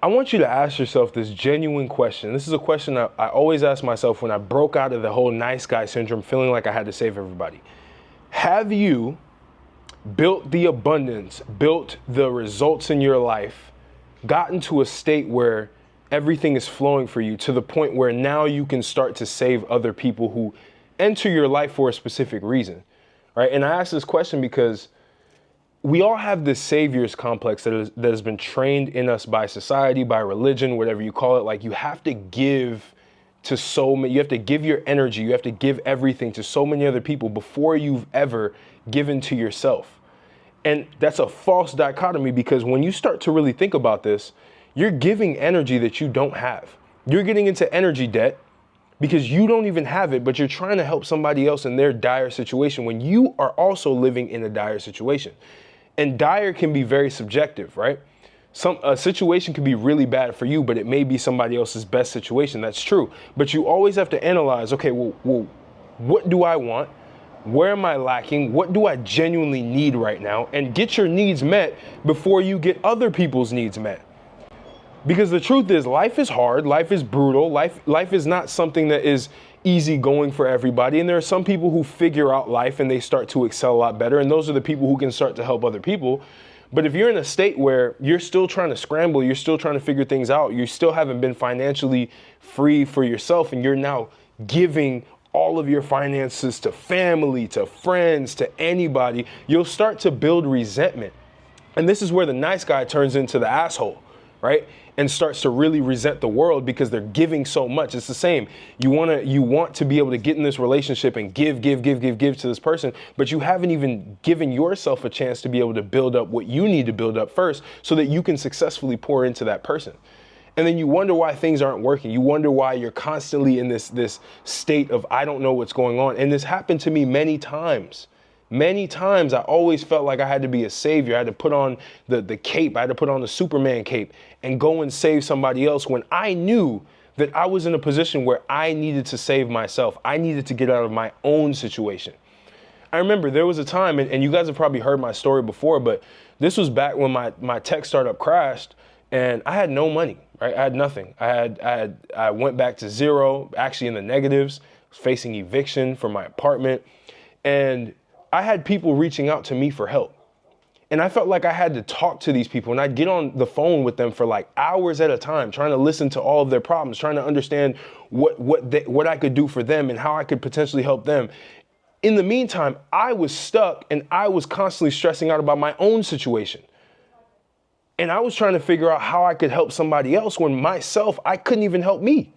I want you to ask yourself this genuine question. This is a question I always ask myself when I broke out of the whole nice guy syndrome, feeling like I had to save everybody. Have you built the abundance, built the results in your life, gotten to a state where everything is flowing for you to the point where now you can start to save other people who enter your life for a specific reason, right? And I ask this question because we all have this savior's complex that has been trained in us by society, by religion, whatever you call it. Like, you have to give to so many, you have to give your energy, you have to give everything to so many other people before you've ever given to yourself. And that's a false dichotomy, because when you start to really think about this, you're giving energy that you don't have. You're getting into energy debt because you don't even have it, but you're trying to help somebody else in their dire situation when you are also living in a dire situation. And dire can be very subjective, right? A situation can be really bad for you, but it may be somebody else's best situation. That's true. But you always have to analyze, okay, well, what do I want? Where am I lacking? What do I genuinely need right now? And get your needs met before you get other people's needs met. Because the truth is, life is hard, life is brutal, life is not something that is easy going for everybody. And there are some people who figure out life and they start to excel a lot better. And those are the people who can start to help other people. But if you're in a state where you're still trying to scramble, you're still trying to figure things out, you still haven't been financially free for yourself, and you're now giving all of your finances to family, to friends, to anybody, you'll start to build resentment. And this is where the nice guy turns into the asshole, right? And starts to really resent the world because they're giving so much. It's the same. You want to be able to get in this relationship and give to this person, but you haven't even given yourself a chance to be able to build up what you need to build up first so that you can successfully pour into that person. And then you wonder why things aren't working. You wonder why you're constantly in this state of, I don't know what's going on. And this happened to me many times. Many times I always felt like I had to be a savior. I had to put on the cape. I had to put on the Superman cape and go and save somebody else when I knew that I was in a position where I needed to save myself. I needed to get out of my own situation. I remember there was a time, and you guys have probably heard my story before, but this was back when my tech startup crashed and I had no money, right? I had nothing. I went back to zero, actually in the negatives, was facing eviction from my apartment. And I had people reaching out to me for help. And I felt like I had to talk to these people, and I'd get on the phone with them for like hours at a time, trying to listen to all of their problems, trying to understand what I could do for them and how I could potentially help them. In the meantime, I was stuck and I was constantly stressing out about my own situation. And I was trying to figure out how I could help somebody else when myself, I couldn't even help me.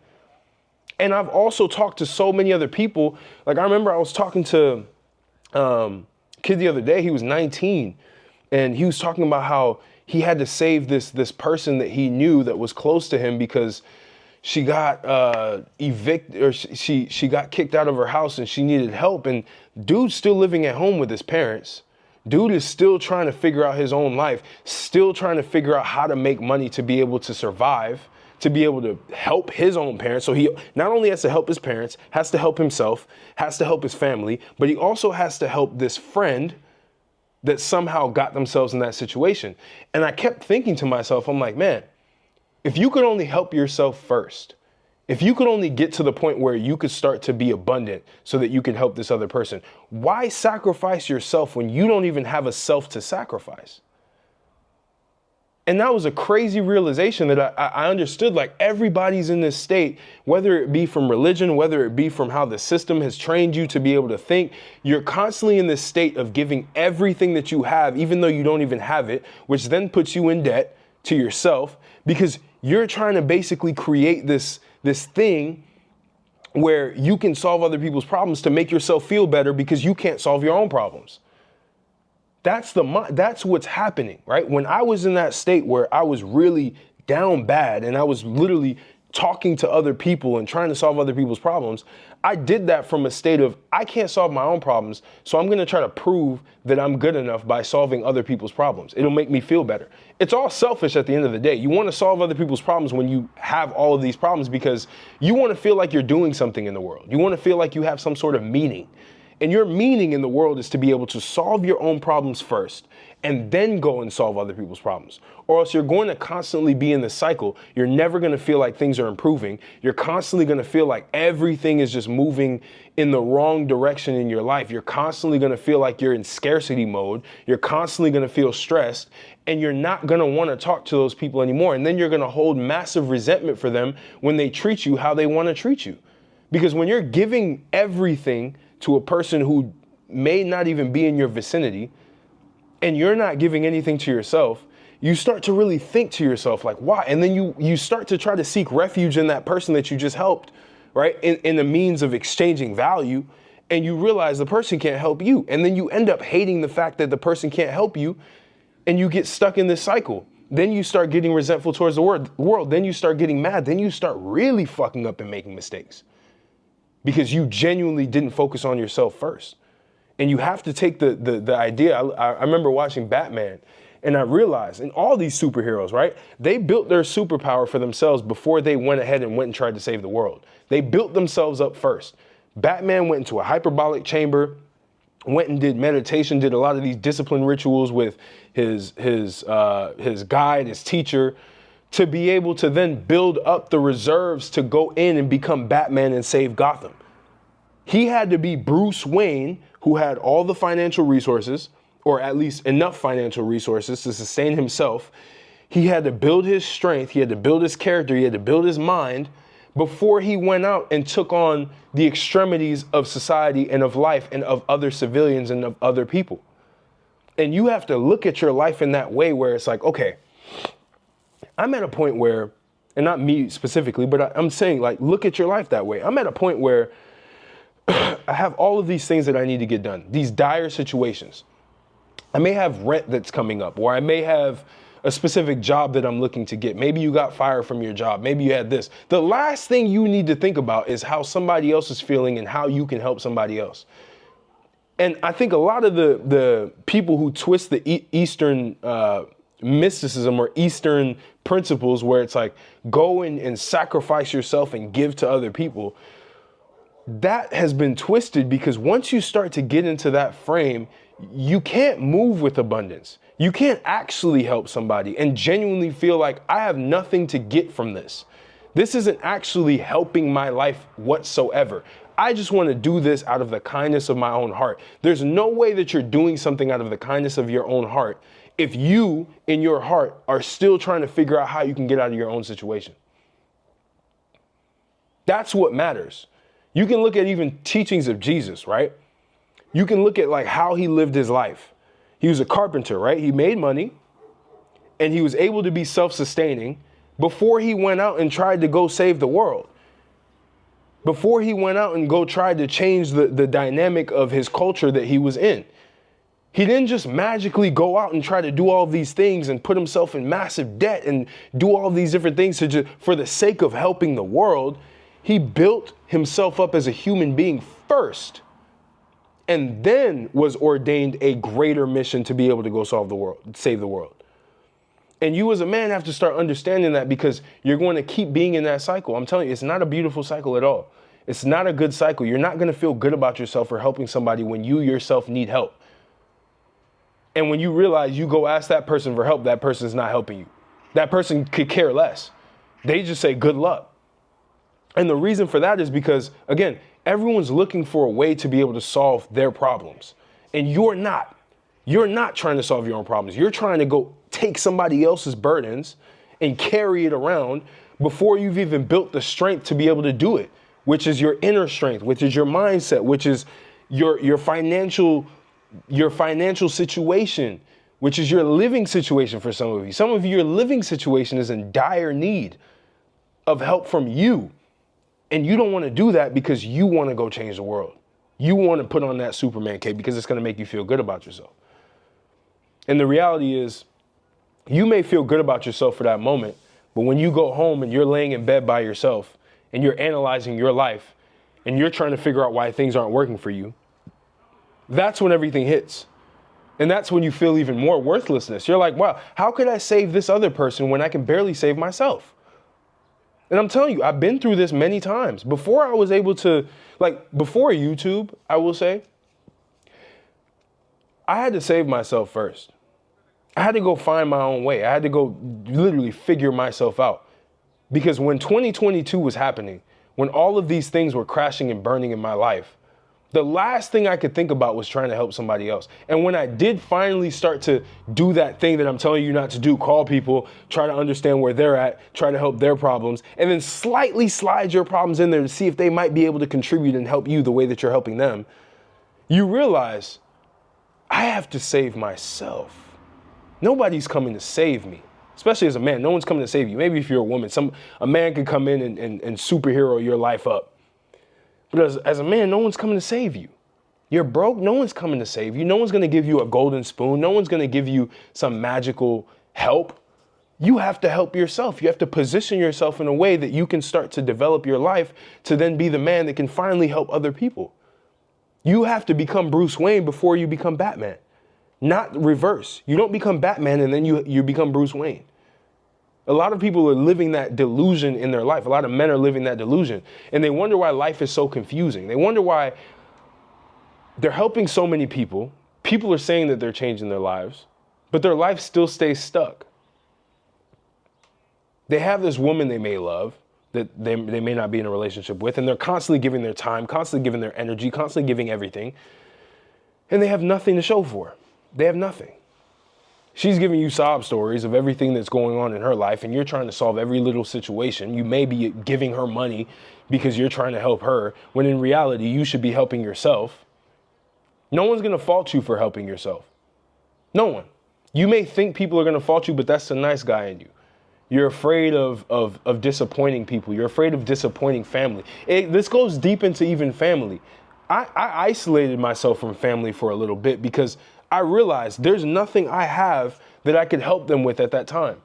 And I've also talked to so many other people. Like, I remember I was talking to kid the other day. He was 19, and he was talking about how he had to save this person that he knew that was close to him because she got evicted, or she got kicked out of her house and she needed help. And dude's still living at home with his parents. Dude is still trying to figure out his own life, still trying to figure out how to make money to be able to survive, to be able to help his own parents. So he not only has to help his parents, has to help himself, has to help his family, but he also has to help this friend that somehow got themselves in that situation. And I kept thinking to myself, I'm like, man, if you could only help yourself first, if you could only get to the point where you could start to be abundant so that you could help this other person, why sacrifice yourself when you don't even have a self to sacrifice? And that was a crazy realization that I understood. Like, everybody's in this state, whether it be from religion, whether it be from how the system has trained you to be able to think, you're constantly in this state of giving everything that you have, even though you don't even have it, which then puts you in debt to yourself because you're trying to basically create this thing where you can solve other people's problems to make yourself feel better because you can't solve your own problems. That's what's happening, right? When I was in that state where I was really down bad and I was literally talking to other people and trying to solve other people's problems, I did that from a state of, I can't solve my own problems, so I'm going to try to prove that I'm good enough by solving other people's problems. It'll make me feel better. It's all selfish at the end of the day. You want to solve other people's problems when you have all of these problems because you want to feel like you're doing something in the world. You want to feel like you have some sort of meaning. And your meaning in the world is to be able to solve your own problems first and then go and solve other people's problems. Or else you're going to constantly be in this cycle. You're never going to feel like things are improving. You're constantly going to feel like everything is just moving in the wrong direction in your life. You're constantly going to feel like you're in scarcity mode. You're constantly going to feel stressed, and you're not going to want to talk to those people anymore. And then you're going to hold massive resentment for them when they treat you how they want to treat you. Because when you're giving everything to a person who may not even be in your vicinity, and you're not giving anything to yourself, you start to really think to yourself, like, why? And then you start to try to seek refuge in that person that you just helped, right? In the means of exchanging value. And you realize the person can't help you. And then you end up hating the fact that the person can't help you, and you get stuck in this cycle. Then you start getting resentful towards the world. Then you start getting mad. Then you start really fucking up and making mistakes because you genuinely didn't focus on yourself first. And you have to take the idea. I remember watching Batman, and I realized, and all these superheroes, right? They built their superpower for themselves before they went ahead and went and tried to save the world. They built themselves up first. Batman went into a hyperbolic chamber, went and did meditation, did a lot of these discipline rituals with his guide, his teacher, to be able to then build up the reserves to go in and become Batman and save Gotham. He had to be Bruce Wayne, who had all the financial resources, or at least enough financial resources to sustain himself. He had to build his strength. He had to build his character. He had to build his mind before he went out and took on the extremities of society and of life and of other civilians and of other people. And you have to look at your life in that way where it's like, okay, I'm at a point where, and not me specifically, but I'm saying, like, look at your life that way. I'm at a point where I have all of these things that I need to get done, these dire situations. I may have rent that's coming up, or I may have a specific job that I'm looking to get. Maybe you got fired from your job. Maybe you had this. The last thing you need to think about is how somebody else is feeling and how you can help somebody else. And I think a lot of the people who twist the Eastern mysticism or Eastern principles, where it's like, go and sacrifice yourself and give to other people, that has been twisted, because once you start to get into that frame, you can't move with abundance. You can't actually help somebody and genuinely feel like, I have nothing to get from this. This isn't actually helping my life whatsoever. I just want to do this out of the kindness of my own heart. There's no way that you're doing something out of the kindness of your own heart if you, in your heart, are still trying to figure out how you can get out of your own situation. That's what matters. You can look at even teachings of Jesus, right? You can look at like how he lived his life. He was a carpenter, right? He made money and he was able to be self-sustaining before he went out and tried to go save the world. Before he went out and tried to change the dynamic of his culture that he was in. He didn't just magically go out and try to do all of these things and put himself in massive debt and do all of these different things for the sake of helping the world. He built himself up as a human being first, and then was ordained a greater mission to be able to go save the world. And you as a man have to start understanding that, because you're going to keep being in that cycle. I'm telling you, it's not a beautiful cycle at all. It's not a good cycle. You're not going to feel good about yourself for helping somebody when you yourself need help. And when you realize you go ask that person for help, that person's not helping you. That person could care less. They just say good luck. And the reason for that is because, again, everyone's looking for a way to be able to solve their problems. And you're not. You're not trying to solve your own problems. You're trying to go take somebody else's burdens and carry it around before you've even built the strength to be able to do it, which is your inner strength, which is your mindset, which is your financial situation, which is your living situation for some of you. Some of your living situation is in dire need of help from you. And you don't want to do that because you want to go change the world. You want to put on that Superman cape because it's going to make you feel good about yourself. And the reality is, you may feel good about yourself for that moment, but when you go home and you're laying in bed by yourself and you're analyzing your life and you're trying to figure out why things aren't working for you, that's when everything hits. And that's when you feel even more worthlessness. You're like, wow, how could I save this other person when I can barely save myself? And I'm telling you, I've been through this many times. Before I was able to, before YouTube, I will say, I had to save myself first. I had to go find my own way. I had to go literally figure myself out. Because when 2022 was happening, when all of these things were crashing and burning in my life, the last thing I could think about was trying to help somebody else. And when I did finally start to do that thing that I'm telling you not to do, call people, try to understand where they're at, try to help their problems, and then slightly slide your problems in there to see if they might be able to contribute and help you the way that you're helping them, you realize I have to save myself. Nobody's coming to save me, especially as a man. No one's coming to save you. Maybe if you're a woman, a man could come in and superhero your life up. But as a man, no one's coming to save you. You're broke, no one's coming to save you. No one's going to give you a golden spoon. No one's going to give you some magical help. You have to help yourself. You have to position yourself in a way that you can start to develop your life to then be the man that can finally help other people. You have to become Bruce Wayne before you become Batman, not reverse. You don't become Batman and then you become Bruce Wayne. A lot of people are living that delusion in their life. A lot of men are living that delusion. And they wonder why life is so confusing. They wonder why they're helping so many people. People are saying that they're changing their lives, but their life still stays stuck. They have this woman they may love that they may not be in a relationship with, and they're constantly giving their time, constantly giving their energy, constantly giving everything, and they have nothing to show for it. They have nothing. She's giving you sob stories of everything that's going on in her life, and you're trying to solve every little situation. You may be giving her money because you're trying to help her, when in reality, you should be helping yourself. No one's going to fault you for helping yourself. No one. You may think people are going to fault you, but that's the nice guy in you. You're afraid of disappointing people. You're afraid of disappointing family. This goes deep into even family. I isolated myself from family for a little bit because I realized there's nothing I have that I could help them with at that time.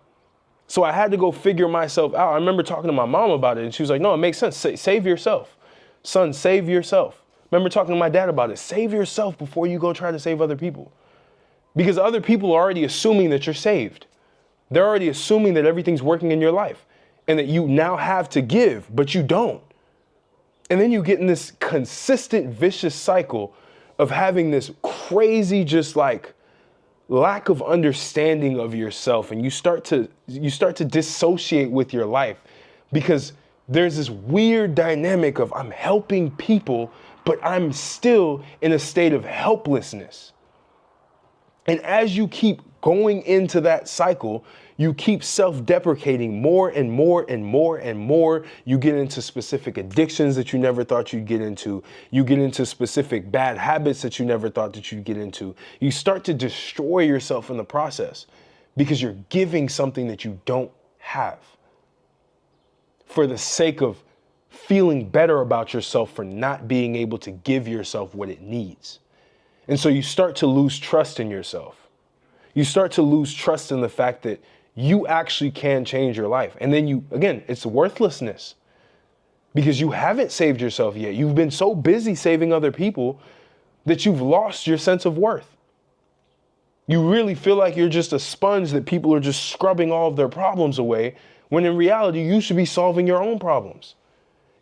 So I had to go figure myself out. I remember talking to my mom about it, and she was like, no, it makes sense. Save yourself. Son, save yourself. Remember talking to my dad about it. Save yourself before you go try to save other people. Because other people are already assuming that you're saved. They're already assuming that everything's working in your life and that you now have to give, but you don't. And then you get in this consistent vicious cycle of having this crazy, just like lack of understanding of yourself. And you start to dissociate with your life because there's this weird dynamic of I'm helping people, but I'm still in a state of helplessness. And as you keep going into that cycle, you keep self-deprecating more and more and more and more. You get into specific addictions that you never thought you'd get into. You get into specific bad habits that you never thought that you'd get into. You start to destroy yourself in the process because you're giving something that you don't have for the sake of feeling better about yourself for not being able to give yourself what it needs. And so you start to lose trust in yourself. You start to lose trust in the fact that you actually can change your life. And then again, it's worthlessness because you haven't saved yourself yet. You've been so busy saving other people that you've lost your sense of worth. You really feel like you're just a sponge that people are just scrubbing all of their problems away, when in reality, you should be solving your own problems.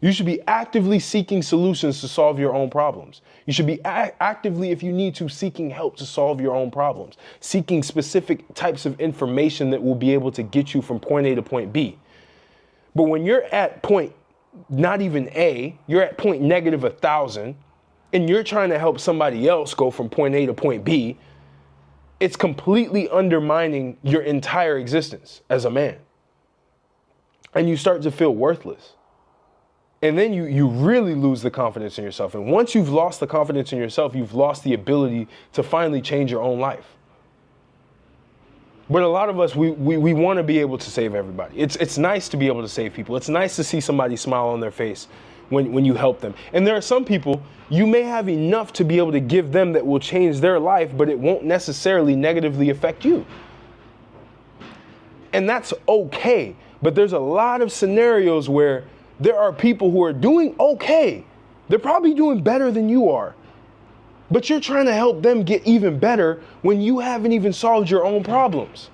You should be actively seeking solutions to solve your own problems. You should be actively, if you need to, seeking help to solve your own problems, seeking specific types of information that will be able to get you from point A to point B. But when you're at point, not even A, you're at point negative 1,000, and you're trying to help somebody else go from point A to point B, it's completely undermining your entire existence as a man. And you start to feel worthless. And then you really lose the confidence in yourself. And once you've lost the confidence in yourself, you've lost the ability to finally change your own life. But a lot of us, we want to be able to save everybody. It's nice to be able to save people. It's nice to see somebody smile on their face when you help them. And there are some people, you may have enough to be able to give them that will change their life, but it won't necessarily negatively affect you. And that's okay. But there's a lot of scenarios where there are people who are doing okay. They're probably doing better than you are. But you're trying to help them get even better when you haven't even solved your own problems.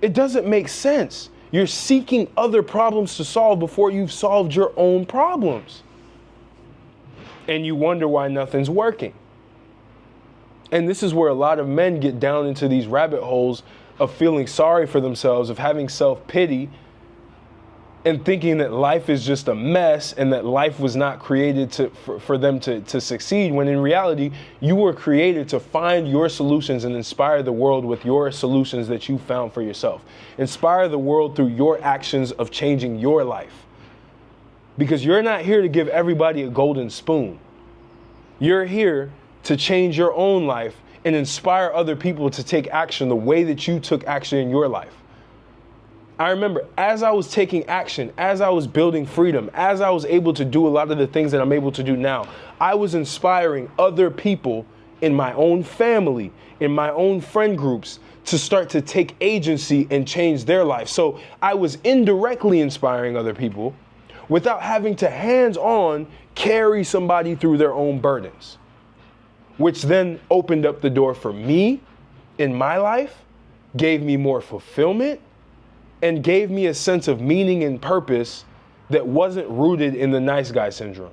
It doesn't make sense. You're seeking other problems to solve before you've solved your own problems. And you wonder why nothing's working. And this is where a lot of men get down into these rabbit holes of feeling sorry for themselves, of having self-pity, and thinking that life is just a mess and that life was not created for them to succeed, when in reality, you were created to find your solutions and inspire the world with your solutions that you found for yourself. Inspire the world through your actions of changing your life. Because you're not here to give everybody a golden spoon. You're here to change your own life and inspire other people to take action the way that you took action in your life. I remember as I was taking action, as I was building freedom, as I was able to do a lot of the things that I'm able to do now, I was inspiring other people in my own family, in my own friend groups, to start to take agency and change their life. So I was indirectly inspiring other people without having to hands-on carry somebody through their own burdens, which then opened up the door for me in my life, gave me more fulfillment, and gave me a sense of meaning and purpose that wasn't rooted in the nice guy syndrome.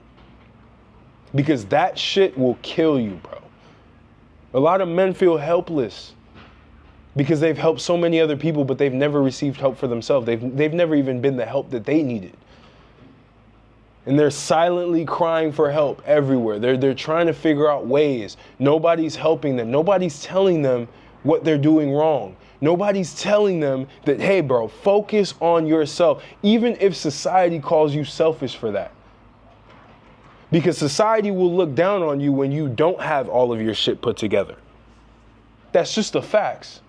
Because that shit will kill you, bro. A lot of men feel helpless because they've helped so many other people, but they've never received help for themselves. They've never even been the help that they needed. And they're silently crying for help everywhere. They're trying to figure out ways. Nobody's helping them. Nobody's telling them what they're doing wrong. Nobody's telling them that, hey, bro, focus on yourself, even if society calls you selfish for that. Because society will look down on you when you don't have all of your shit put together. That's just the facts.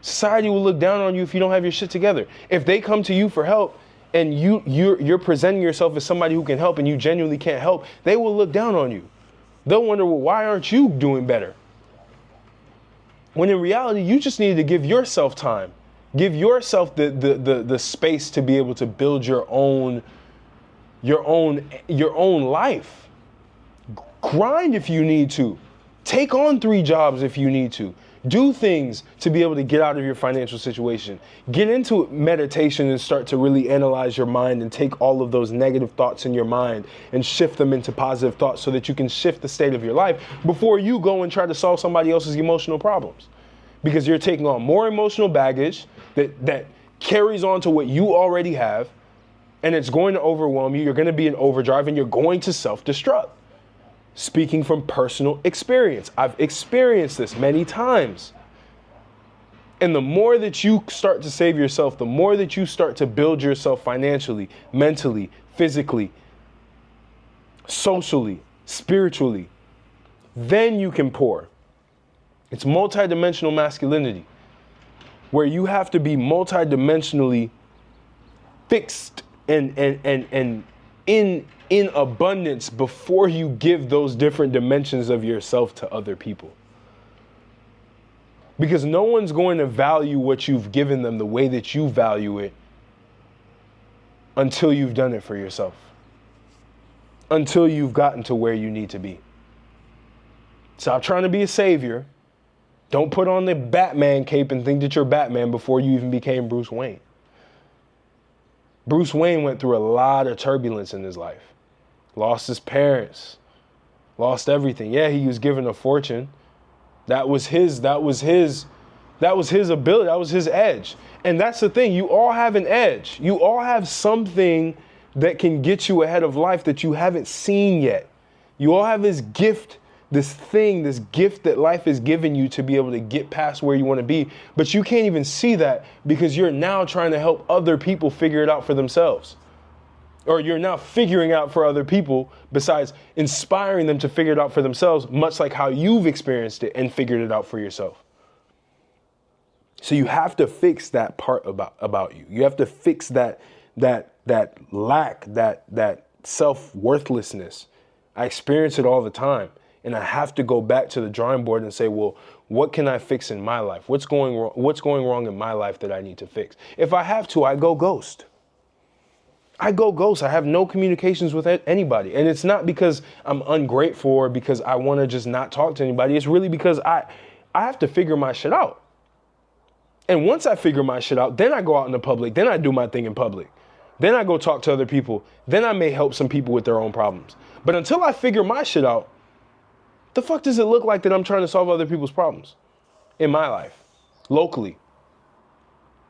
Society will look down on you if you don't have your shit together. If they come to you for help and you're presenting yourself as somebody who can help and you genuinely can't help, they will look down on you. They'll wonder, well, why aren't you doing better? When in reality, you just need to give yourself time. Give yourself the space to be able to build your own life. Grind if you need to. Take on 3 jobs if you need to. Do things to be able to get out of your financial situation. Get into meditation and start to really analyze your mind and take all of those negative thoughts in your mind and shift them into positive thoughts so that you can shift the state of your life before you go and try to solve somebody else's emotional problems. Because you're taking on more emotional baggage that carries on to what you already have, and it's going to overwhelm you. You're going to be in overdrive and you're going to self-destruct. Speaking from personal experience, I've experienced this many times. And the more that you start to save yourself, the more that you start to build yourself financially, mentally, physically, socially, spiritually, then you can pour. It's multidimensional masculinity, where you have to be multidimensionally fixed and in abundance before you give those different dimensions of yourself to other people. Because no one's going to value what you've given them the way that you value it until you've done it for yourself. Until you've gotten to where you need to be. Stop trying to be a savior. Don't put on the Batman cape and think that you're Batman before you even became Bruce Wayne. Bruce Wayne went through a lot of turbulence in his life. Lost his parents, lost everything. Yeah, he was given a fortune. That was his ability. That was his edge. And that's the thing. You all have an edge. You all have something that can get you ahead of life that you haven't seen yet. You all have this gift, this gift that life has given you to be able to get past where you want to be. But you can't even see that because you're now trying to help other people figure it out for themselves. Or you're now figuring out for other people besides inspiring them to figure it out for themselves, much like how you've experienced it and figured it out for yourself. So you have to fix that part about you. You have to fix that lack, that self-worthlessness. I experience it all the time. And I have to go back to the drawing board and say, well, what can I fix in my life? What's going wrong in my life that I need to fix? If I have to, I go ghost. I have no communications with anybody. And it's not because I'm ungrateful or because I want to just not talk to anybody. It's really because I have to figure my shit out. And once I figure my shit out, then I go out in the public. Then I do my thing in public. Then I go talk to other people. Then I may help some people with their own problems. But until I figure my shit out, The fuck does it look like that I'm trying to solve other people's problems in my life, locally?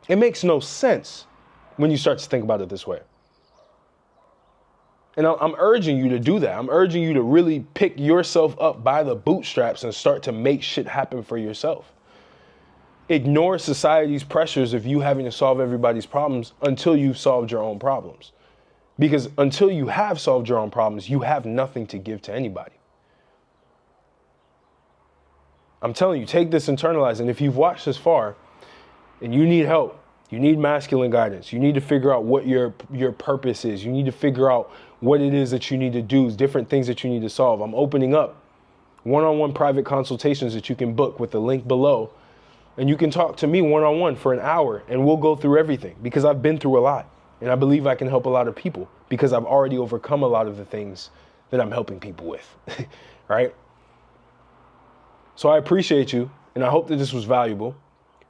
It makes no sense when you start to think about it this way. And I'm urging you to do that. I'm urging you to really pick yourself up by the bootstraps and start to make shit happen for yourself. Ignore society's pressures of you having to solve everybody's problems until you've solved your own problems. Because until you have solved your own problems, you have nothing to give to anybody. I'm telling you, take this, internalize, and if you've watched this far and you need help, you need masculine guidance, you need to figure out what your purpose is, you need to figure out what it is that you need to do, different things that you need to solve. I'm opening up one-on-one private consultations that you can book with the link below, and you can talk to me one-on-one for an hour, and we'll go through everything, because I've been through a lot, and I believe I can help a lot of people because I've already overcome a lot of the things that I'm helping people with, right? So I appreciate you, and I hope that this was valuable,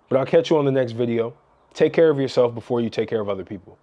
but I'll catch you on the next video. Take care of yourself before you take care of other people.